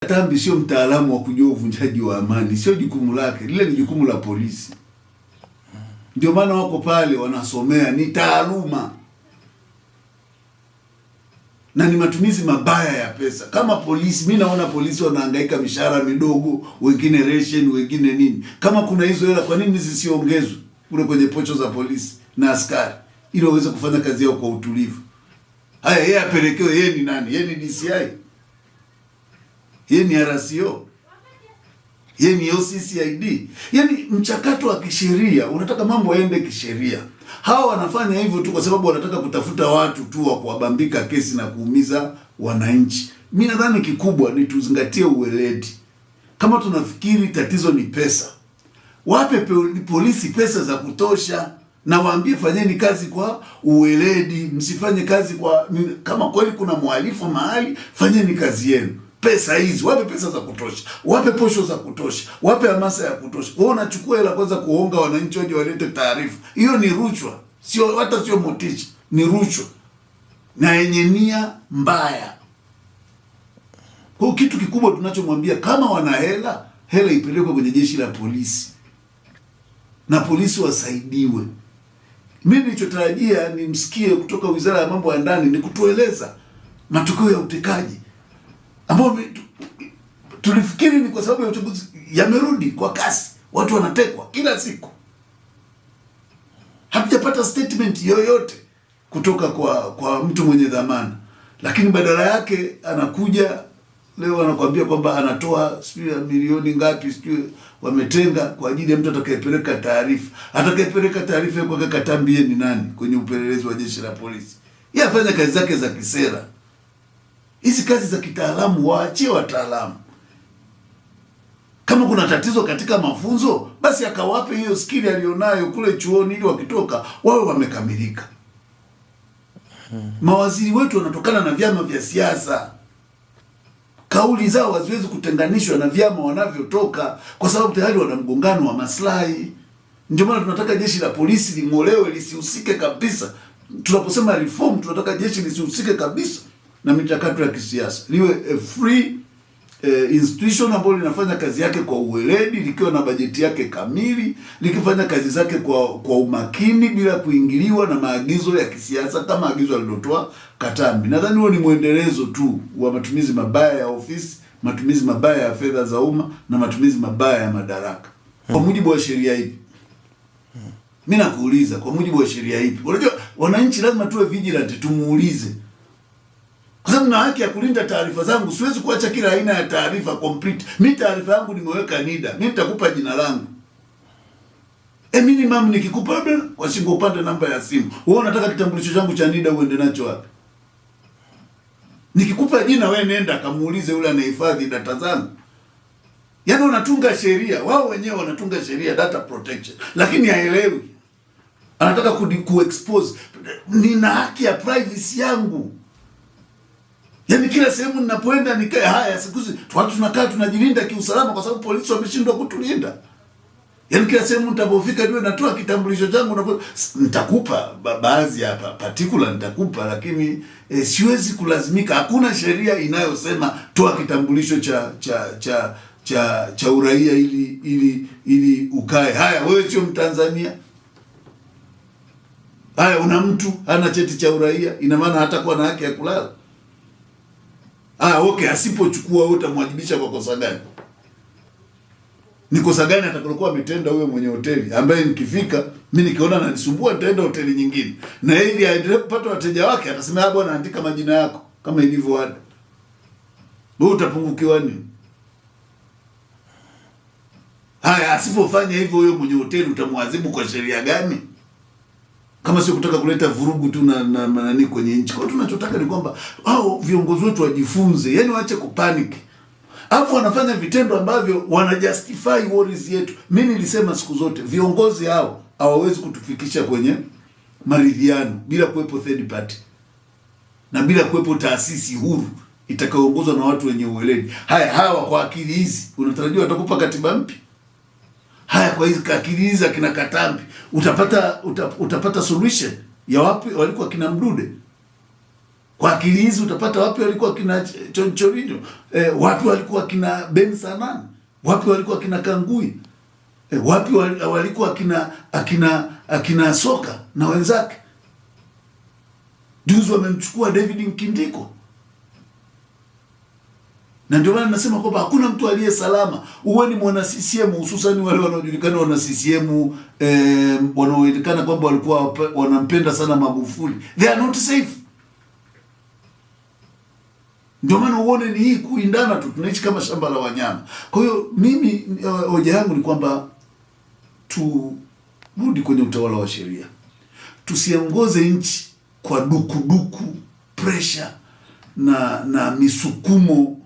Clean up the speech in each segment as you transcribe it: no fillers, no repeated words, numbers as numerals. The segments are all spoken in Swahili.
Katambi sio mtaalamu wa kujua uvunjaji wa amani, sio jukumu lake, lile ni jukumu la polisi. Ndio maana wako pale wanasomea, ni taaluma na ni matumizi mabaya ya pesa. Kama polisi, mimi naona polisi wanahangaika mishahara midogo, wengine ration, wengine nini. Kama kuna hizo hela, kwa nini zisiongezwe kule kwenye pocho za polisi na askari ili waweze kufanya kazi yao kwa utulivu? Haya, yeye apelekewe, yeye ni nani? Yeye ni DCI? Yeye ni RCO? Yeye ni OCCID? Yaani mchakato wa kisheria unataka mambo yaende kisheria. Hawa wanafanya hivyo tu kwa sababu wanataka kutafuta watu tu wa kuwabambika kesi na kuumiza wananchi. Mimi nadhani kikubwa ni tuzingatie uweledi. Kama tunafikiri tatizo ni pesa, wape polisi pesa za kutosha na waambie fanyeni kazi kwa uweledi, msifanye kazi kwa kama kweli kuna mhalifu mahali, fanyeni kazi yenu. Pesa hizi, wape pesa za kutosha, wape posho za kutosha, wape hamasa ya kutosha. Wao unachukua hela kwanza kuonga wananchi waje walete taarifa. Hiyo ni rushwa. Sio, hata sio motisha, ni rushwa na yenye nia mbaya. Kwa kitu kikubwa tunachomwambia, kama wana hela, hela ipelekwe kwenye jeshi la polisi na polisi wasaidiwe. Mimi nilichotarajia nimsikie kutoka Wizara ya Mambo ya Ndani ni kutueleza matokeo ya utekaji ambao tulifikiri ni kwa sababu ya uchaguzi yamerudi kwa kasi, watu wanatekwa kila siku. Hatujapata statement yoyote kutoka kwa mtu mwenye dhamana, lakini badala yake anakuja leo anakuambia kwamba anatoa sijui milioni ngapi sijui wametenga kwa ajili ya mtu atakayepeleka taarifa. Atakayepeleka taarifa kwa Katambi ni nani kwenye upelelezi wa jeshi la polisi? Yeye afanya kazi zake za kisera. Hizi kazi za kitaalamu waachie wataalamu. Kama kuna tatizo katika mafunzo, basi akawape hiyo skill alionayo kule chuoni ili wakitoka wawe wamekamilika. Mawaziri wetu wanatokana na vyama vya siasa. Kauli zao haziwezi kutenganishwa na vyama wanavyotoka kwa sababu tayari wana mgongano wa maslahi. Ndio maana tunataka jeshi la polisi ling'olewe, lisihusike kabisa. Tunaposema reform, tunataka jeshi lisihusike kabisa na michakato ya kisiasa. Liwe a free institution ambalo linafanya kazi yake kwa uweledi, likiwa na bajeti yake kamili, likifanya kazi zake kwa umakini bila kuingiliwa na maagizo ya kisiasa kama agizo alilotoa Katambi. Nadhani huo ni muendelezo tu wa matumizi mabaya ya ofisi, matumizi mabaya ya fedha za umma na matumizi mabaya ya madaraka. Kwa mujibu wa sheria ipi? Mimi nakuuliza, kwa mujibu wa sheria ipi? Unajua wananchi lazima tuwe vigilant, tumuulize. Kwa sababu na haki ya kulinda taarifa zangu, siwezi kuacha kila aina ya taarifa complete. Mimi taarifa yangu nimeweka NIDA. Mimi nitakupa jina langu. Minimum nikikupa kwa shingo upande namba ya simu. Wewe unataka kitambulisho changu cha NIDA uende nacho wapi? Nikikupa jina wewe nenda kamuulize yule anayehifadhi data zangu. Yaani unatunga sheria, wao wenyewe wanatunga sheria data protection, lakini haelewi. Anataka ku-expose. Nina haki ya privacy yangu. Yaani kila sehemu ninapoenda nikae haya siku hizi watu tunakaa tunajilinda kiusalama kwa sababu polisi wameshindwa kutulinda. Yaani kila sehemu nitapofika niwe natoa kitambulisho changu, nitakupa baadhi hapa particular nitakupa, lakini siwezi kulazimika. Hakuna sheria inayosema toa kitambulisho cha uraia ili ukae. Haya, wewe sio Mtanzania. Haya, una mtu hana cheti cha uraia, ina maana hatakuwa na haki ya kulala. Okay, asipochukua wewe utamwajibisha kwa kosa gani? Ni kosa gani atakalokuwa ametenda huyo mwenye hoteli ambaye nikifika mimi nikiona ananisumbua nitaenda hoteli nyingine. Na ili aendelee kupata wateja wake atasema bwana andika majina yako kama ilivyo ada. Wewe utapungukiwa nini? Haya, asipofanya hivyo huyo mwenye hoteli utamwadhibu kwa sheria gani? Kama sio kutaka kuleta vurugu tu na nani kwenye nchi. Kwa tunachotaka ni kwamba hao viongozi wetu wajifunze, yani waache kupanic. Alafu wanafanya vitendo ambavyo wanajustify worries yetu. Mimi nilisema siku zote viongozi hao hawawezi kutufikisha kwenye maridhiano bila kuwepo third party. Na bila kuwepo taasisi huru itakayoongozwa na watu wenye uweledi. Haya, hawa kwa akili hizi unatarajia watakupa katiba mpya? Haya, kwa hizi akili hizi akina Katambi utapata solution ya wapi walikuwa kina Mdude? Kwa akili hizi utapata wapi walikuwa kina Chonchorino? Wapi walikuwa kina Ben Sanan? Wapi walikuwa kina Kangui? Wapi walikuwa akina Soka na wenzake? Juzi wamemchukua David Nkindiko. Na ndio maana nasema kwamba hakuna mtu aliye salama. Uwe ni mwana CCM, hususan wale wanaojulikana wana CCM, wanaojulikana kwamba walikuwa wanampenda sana Magufuli. They are not safe. Ndio maana uone ni hii kuindana tu, tunaishi kama shamba la wanyama. Kwa hiyo mimi hoja yangu ni kwamba turudi kwenye utawala wa sheria. Tusiongoze nchi kwa dukuduku, pressure na misukumo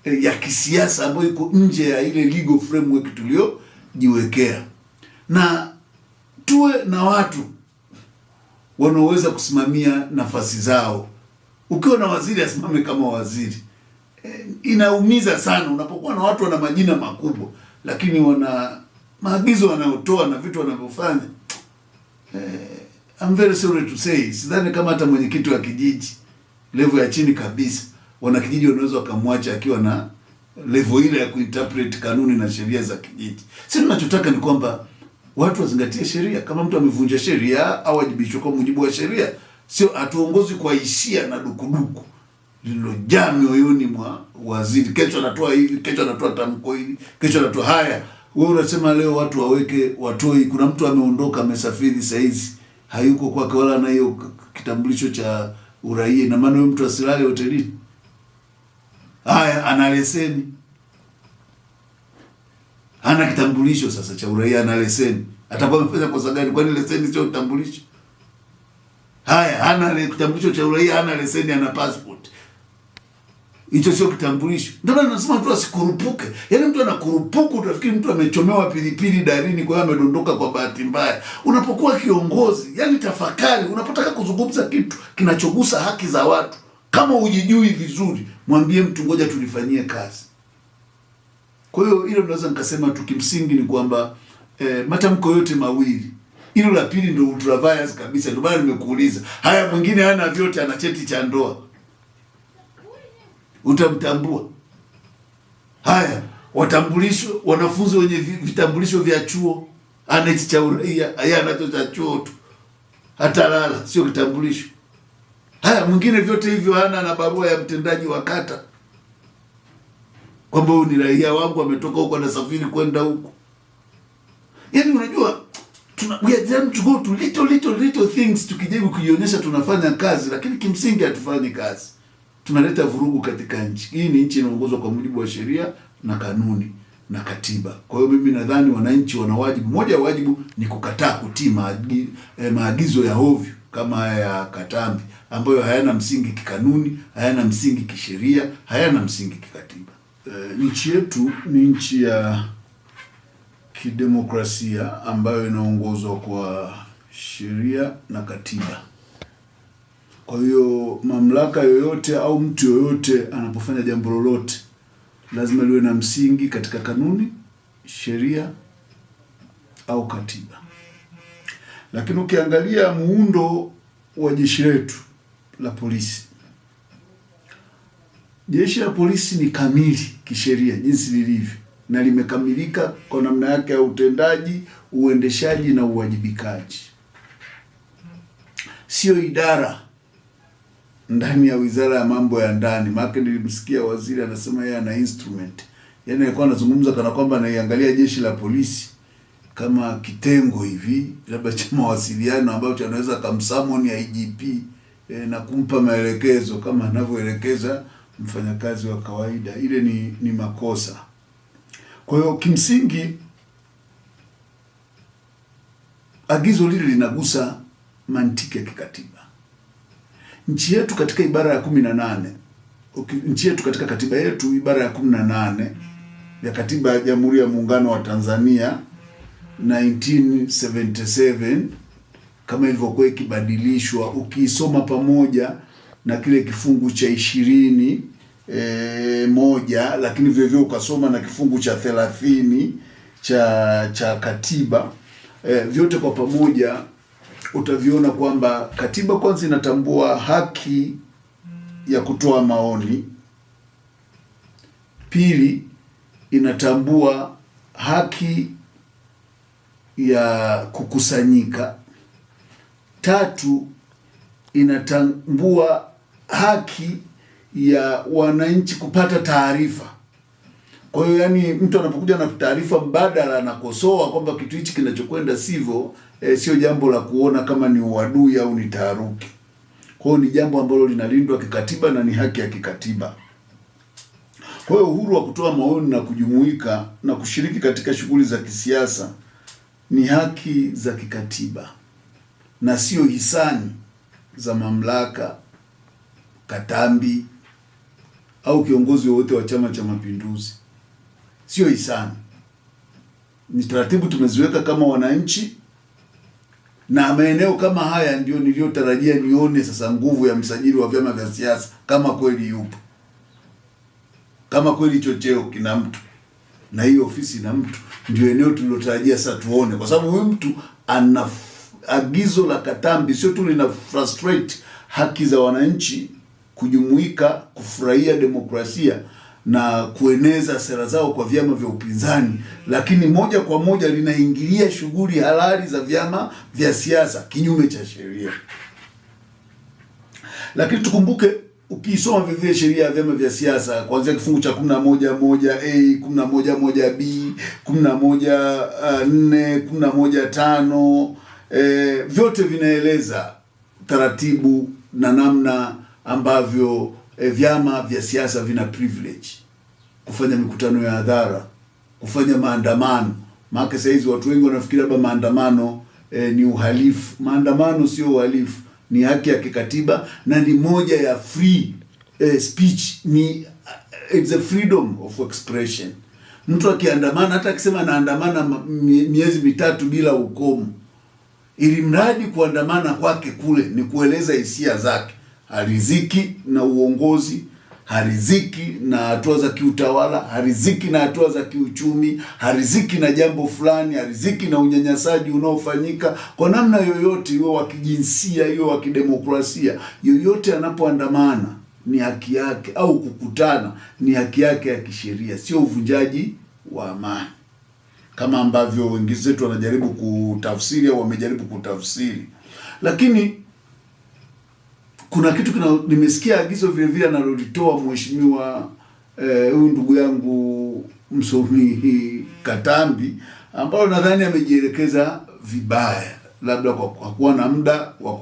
ya kisiasa ambayo iko nje ya ile legal framework tuliojiwekea. Na tuwe na watu wanaoweza kusimamia nafasi zao. Ukiwa na waziri asimame kama waziri. Inaumiza sana unapokuwa na watu wana majina makubwa lakini wana maagizo wanayotoa na vitu wanavyofanya. I'm very sorry to say, sidhani kama hata mwenyekiti wa kijiji level ya chini kabisa wana kijiji wanaweza wakamwacha akiwa na level ile ya kuinterpret kanuni na sheria za kijiji. Sisi tunachotaka ni kwamba watu wazingatie sheria. Kama mtu amevunja sheria au wajibishwe kwa mujibu wa sheria. Sio atuongozi kwa hisia na dukuduku lililojaa mioyoni mwa waziri. Kesho anatoa hivi, kesho anatoa tamko hili, kesho anatoa haya. Wewe unasema leo watu waweke watoi. Kuna mtu ameondoka amesafiri saa hizi, hayuko kwake wala na hiyo kitambulisho cha uraia. Na maana huyo mtu asilale hotelini. Haya, ana leseni. Hana kitambulisho sasa cha uraia, ana leseni. Atakuwa amefanya kosa gani? Kwani leseni sio kitambulisho? Haya, hana kitambulisho cha uraia, hana leseni, hana passport. Hicho sio kitambulisho. Ndio maana nasema mtu asikurupuke. Yaani mtu anakurupuka utafikiri mtu amechomewa pilipili darini kwa hiyo amedondoka kwa bahati mbaya. Unapokuwa kiongozi, yani tafakari, unapotaka kuzungumza kitu kinachogusa haki za watu. Kama hujijui vizuri, mwambie mtu ngoja tulifanyie kazi. Kwa hiyo hilo naweza nikasema tu kimsingi ni kwamba matamko yote mawili. Hilo la pili ndio ultra vires kabisa. Ndio maana nimekuuliza. Haya, mwingine hana vyote, ana cheti cha ndoa. Utamtambua? Haya, watambulisho, wanafunzi wenye vitambulisho vya chuo, ana cheti cha uraia, haya anacho cha chuo tu. Hata lala, sio kitambulisho. Haya, mwingine vyote hivyo hana na barua ya mtendaji wa kata. Kwamba huyu ni raia wangu ametoka huko anasafiri kwenda huko. Yaani unajua we are trying to go to little things tukijaribu kujionyesha tunafanya kazi lakini kimsingi hatufanyi kazi. Tunaleta vurugu katika nchi. Hii ni nchi inaongozwa kwa mujibu wa sheria na kanuni na katiba. Kwa hiyo mimi nadhani wananchi wana wajibu. Moja ya wajibu ni kukataa kutii maagizo ya ovyo kama ya Katambi ambayo hayana msingi kikanuni, hayana msingi kisheria, hayana msingi kikatiba. Nchi yetu ni nchi ya kidemokrasia ambayo inaongozwa kwa sheria na katiba. Kwa hiyo mamlaka yoyote au mtu yoyote anapofanya jambo lolote lazima liwe na msingi katika kanuni, sheria au katiba. Lakini ukiangalia muundo wa jeshi letu la polisi, jeshi la polisi ni kamili kisheria jinsi lilivyo na limekamilika kwa namna yake ya utendaji, uendeshaji na uwajibikaji. Sio idara ndani ya Wizara ya Mambo ya Ndani. Maana nilimsikia waziri anasema yeye ana instrument. Yaani alikuwa anazungumza kana kwamba anaiangalia jeshi la polisi kama kitengo hivi labda cha mawasiliano ambacho anaweza kumsummon ya IGP na kumpa maelekezo kama anavyoelekeza mfanyakazi wa kawaida. Ile ni makosa. Kwa hiyo kimsingi agizo lile linagusa mantiki ya kikatiba. Nchi yetu katika ibara ya 18, nchi yetu katika katiba yetu ibara ya 18 ya katiba ya Jamhuri ya Muungano wa Tanzania 1977 kama ilivyokuwa ikibadilishwa, ukiisoma pamoja na kile kifungu cha 20 moja, lakini vile vile ukasoma na kifungu cha 30 cha katiba, vyote kwa pamoja utaviona kwamba katiba kwanza inatambua haki ya kutoa maoni. Pili, inatambua haki ya kukusanyika. Tatu, inatambua haki ya wananchi kupata taarifa. Kwa hiyo yani, mtu anapokuja na taarifa mbadala anakosoa kwamba kitu hichi kinachokwenda sivyo, sio jambo la kuona kama ni uadui au ni taharuki. Kwa hiyo ni jambo ambalo linalindwa kikatiba na ni haki ya kikatiba. Kwa hiyo uhuru wa kutoa maoni na kujumuika na kushiriki katika shughuli za kisiasa ni haki za kikatiba na sio hisani za mamlaka, katambi au kiongozi wowote wa Chama cha Mapinduzi. Sio hisani. Ni taratibu tumeziweka kama wananchi, na maeneo kama haya ndio niliyotarajia nione sasa nguvu ya msajili wa vyama vya siasa, kama kweli yupo. Kama kweli chocheo kina mtu na hiyo ofisi na mtu, ndio eneo tulilotarajia sasa tuone, kwa sababu huyu mtu ana agizo la katambi, sio tu lina frustrate haki za wananchi kujumuika, kufurahia demokrasia na kueneza sera zao kwa vyama vya upinzani, lakini moja kwa moja linaingilia shughuli halali za vyama vya siasa kinyume cha sheria. Lakini tukumbuke, ukisoma vile sheria ya vyama vya siasa kuanzia kifungu cha 11(1)(a), 11(1)(b), 11(4), 11(5), vyote vinaeleza taratibu na namna ambavyo vyama vya siasa vina privilege kufanya mikutano ya hadhara, kufanya maandamano. Maana sasa hizi watu wengi wanafikiri labda maandamano ni uhalifu. Maandamano sio uhalifu, ni haki ya kikatiba na ni moja ya free speech, ni it's a freedom of expression. Mtu akiandamana, hata akisema anaandamana miezi mitatu bila ukomo, ili mradi kuandamana kwake kule ni kueleza hisia zake. Hariziki na uongozi, hariziki na hatua za kiutawala, hariziki na hatua za kiuchumi, hariziki na jambo fulani, hariziki na unyanyasaji unaofanyika kwa namna yoyote, iwe wa kijinsia, iwe wa kidemokrasia. Yoyote anapoandamana ni haki yake, au kukutana ni haki yake ya kisheria, sio uvunjaji wa amani kama ambavyo wengi wetu wanajaribu kutafsiri au wamejaribu kutafsiri. Lakini kuna kitu nimesikia agizo vile vile analolitoa mheshimiwa huyu ndugu yangu msomi Katambi, ambao nadhani amejielekeza vibaya, labda kwa kuwa na muda wa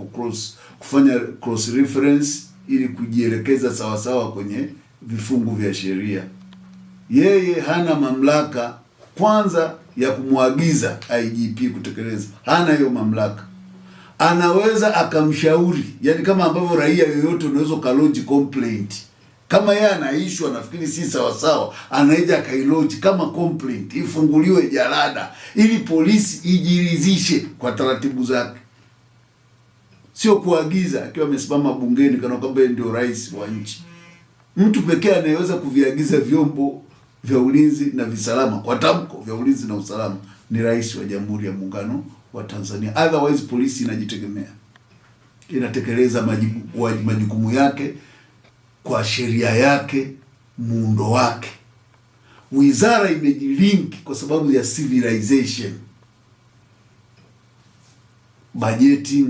kufanya cross reference ili kujielekeza sawa sawa kwenye vifungu vya sheria. Yeye hana mamlaka kwanza ya kumwagiza IGP kutekeleza, hana hiyo mamlaka. Anaweza akamshauri, yani kama ambavyo raia yoyote unaweza kaloji complaint. Kama yeye anaishwa, nafikiri si sawa sawa, anaeja kailoji kama complaint, ifunguliwe jalada ili polisi ijiridhishe kwa taratibu zake. Sio kuagiza akiwa amesimama bungeni kana kwamba ndio rais wa nchi. Mtu pekee anayeweza kuviagiza vyombo vya ulinzi na visalama kwa tamko vya ulinzi na usalama ni Rais wa Jamhuri ya Muungano wa Tanzania. Otherwise polisi inajitegemea, inatekeleza majukumu yake kwa sheria yake, muundo wake. Wizara imejilink kwa sababu ya civilization, budgeting,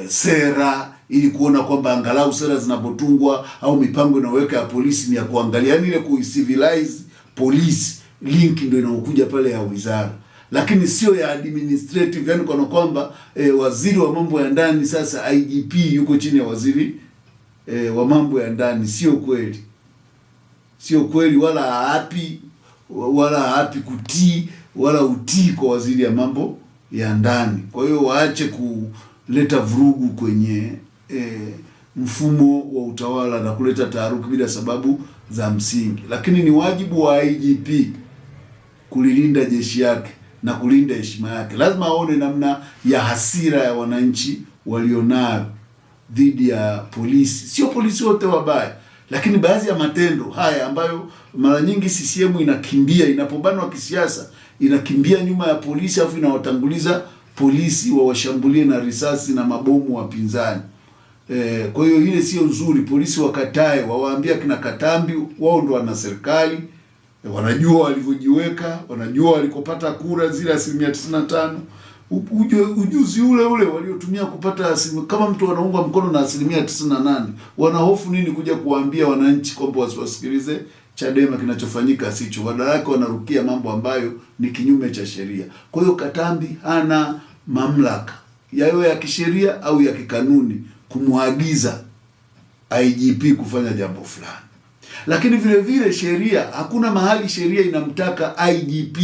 sera, ili kuona kwamba angalau sera zinapotungwa au mipango inaweka ya polisi ni ya kuangalia, yani ile kucivilize polisi, link ndio inaokuja pale ya wizara, lakini sio ya administrative, yani kwa kwamba waziri wa mambo ya ndani sasa IGP yuko chini ya waziri wa mambo ya ndani. Sio kweli, sio kweli, wala haapi kutii wala utii kwa waziri ya mambo ya ndani. Kwa hiyo waache kuleta vurugu kwenye mfumo wa utawala na kuleta taharuki bila sababu za msingi. Lakini ni wajibu wa IGP kulilinda jeshi yake na kulinda heshima yake. Lazima aone namna ya hasira ya wananchi walionayo dhidi ya polisi. Sio polisi wote wabaya, lakini baadhi ya matendo haya ambayo mara nyingi CCM inakimbia, inapobanwa kisiasa, inakimbia nyuma ya polisi afu inawatanguliza polisi wawashambulie na risasi na mabomu wapinzani. Kwa hiyo ile sio nzuri. Polisi wakatae, wawaambia kina Katambi, wao ndo wana serikali, wanajua walivyojiweka, wanajua walikopata kura zile 95%. Ujuzi ule waliotumia kupata kama mtu anaungwa mkono na 98%, wanahofu nini kuja kuwaambia wananchi kwamba wasiwasikilize Chadema? Kinachofanyika sicho, badala yake wanarukia mambo ambayo ni kinyume cha sheria. Kwa hiyo Katambi hana mamlaka yayo ya kisheria au ya kikanuni kumwagiza IGP kufanya jambo fulani. Lakini vile vile sheria, hakuna mahali sheria inamtaka IGP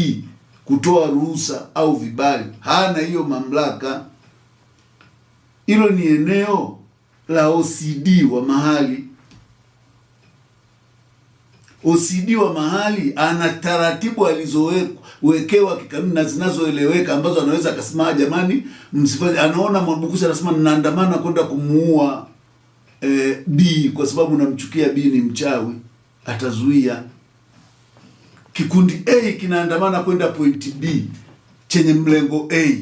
kutoa ruhusa au vibali. Hana hiyo mamlaka. Hilo ni eneo la OCD wa mahali. OCD wa mahali ana taratibu alizowekewa kikanuni na zinazoeleweka ambazo anaweza akasema jamani msifanye. Anaona Mwabukusi anasema ninaandamana kwenda kumuua B kwa sababu namchukia B ni mchawi, atazuia. Kikundi A kinaandamana kwenda point B chenye mlengo A.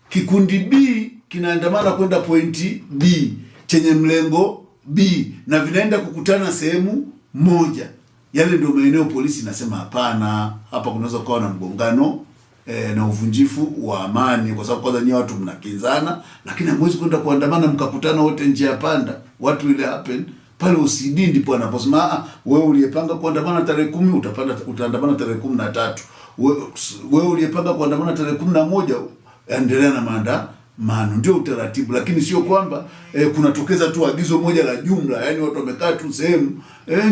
Kikundi B kinaandamana kwenda point B chenye mlengo B, na vinaenda kukutana sehemu moja. Yale ndio maeneo polisi nasema hapana, hapa kunaweza kuwa na mgongano na uvunjifu wa amani, kwa sababu kwanza nyinyi watu mnakinzana, lakini hamwezi kwenda kuandamana mkakutana wote njia panda. What will happen? Pale OCD ndipo anaposema wewe uliyepanga kuandamana tarehe 10 utaandamana tarehe 13. Wewe uliyepanga kuandamana tarehe 11 endelea na maandamano. Ndio utaratibu, lakini sio kwamba kunatokeza tu agizo moja la jumla, yani watu wamekaa tu sehemu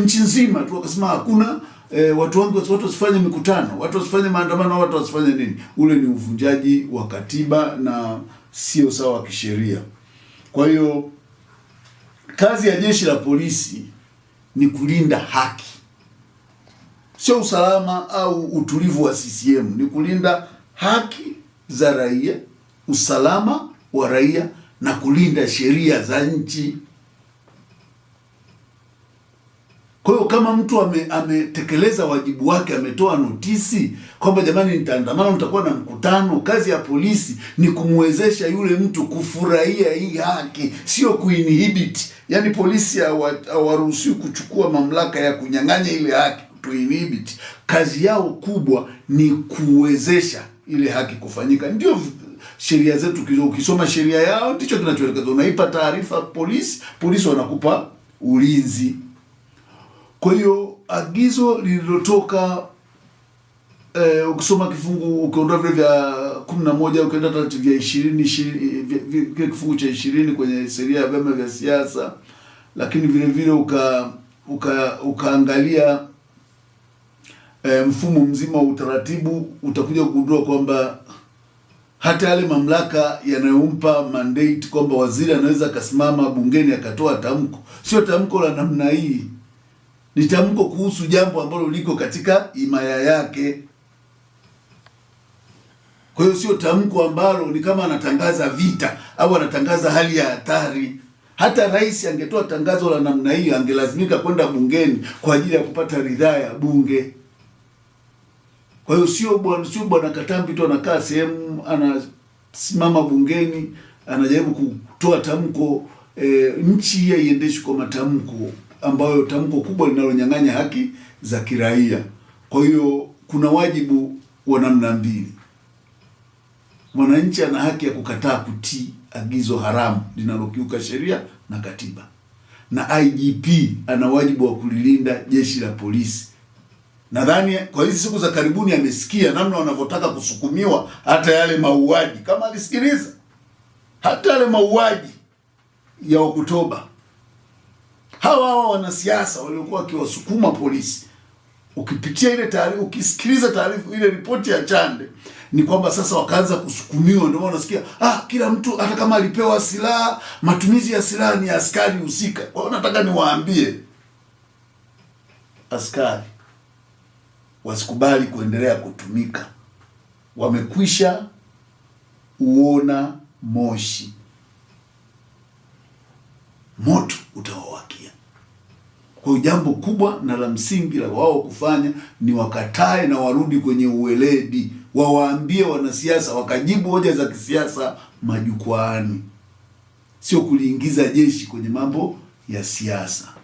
nchi nzima tu wakasema hakuna watu wangu watu wasifanye mikutano, watu wasifanye maandamano, watu wasifanye nini. Ule ni uvunjaji wa katiba na sio sawa kisheria. Kwa hiyo kazi ya jeshi la polisi ni kulinda haki, sio usalama au utulivu wa CCM. Ni kulinda haki za raia, usalama wa raia na kulinda sheria za nchi. Kwa hiyo kama mtu ametekeleza wajibu wake, ametoa notisi kwamba jamani nitaandamana, nitakuwa na mkutano, kazi ya polisi ni kumwezesha yule mtu kufurahia hii haki, sio kuinhibit. Yaani polisi hawaruhusiwi kuchukua mamlaka ya kunyang'anya ile haki, kuinhibit. Kazi yao kubwa ni kuwezesha ile haki kufanyika. Ndio sheria zetu, ukisoma sheria yao ndicho kinachoelekeza. Unaipa taarifa polisi wanakupa ulinzi. Kwa hiyo agizo lililotoka ukisoma kifungu, ukiondoa vile vya 11 ukaenda vya 20 kifungu cha 20 kwenye sheria ya vyama vya siasa, lakini vile vile ukaangalia mfumo mzima wa utaratibu, utakuja kugundua kwamba hata yale mamlaka yanayompa mandate kwamba waziri anaweza akasimama bungeni akatoa tamko, sio tamko la namna hii. Ni tamko kuhusu jambo ambalo liko katika himaya yake. Kwa hiyo sio tamko ambalo ni kama anatangaza vita au anatangaza hali ya hatari. Hata rais angetoa tangazo la namna hiyo angelazimika kwenda bungeni kwa ajili ya kupata ridhaa ya bunge. Kwa hiyo sio bwana Katambi tu anakaa sehemu anasimama bungeni anajaribu kutoa tamko. Nchi hii haiendeshwi kwa matamko, ambayo tamko kubwa linalonyang'anya haki za kiraia. Kwa hiyo kuna wajibu wa namna mbili. Mwananchi ana haki ya kukataa kutii agizo haramu linalokiuka sheria na katiba, na IGP ana wajibu wa kulilinda jeshi la polisi. Nadhani kwa hizi siku za karibuni amesikia namna wanavyotaka kusukumiwa hata yale mauaji, kama alisikiliza, hata yale mauaji ya Oktoba. Hawa wanasiasa waliokuwa wakiwasukuma polisi, ukipitia ile taarifa, ukisikiliza taarifa ile ripoti ya Chande, ni kwamba sasa wakaanza kusukumiwa. Ndio unasikia kila mtu hata kama alipewa silaha, matumizi ya silaha ni askari husika. Kwa hiyo nataka niwaambie askari wasikubali kuendelea kutumika. Wamekwisha uona moshi, moto utawawakia. Kwa hiyo jambo kubwa na la msingi la wao kufanya ni wakatae na warudi kwenye uweledi. Wawaambie wanasiasa wakajibu hoja za kisiasa majukwaani. sio kuliingiza jeshi kwenye mambo ya siasa.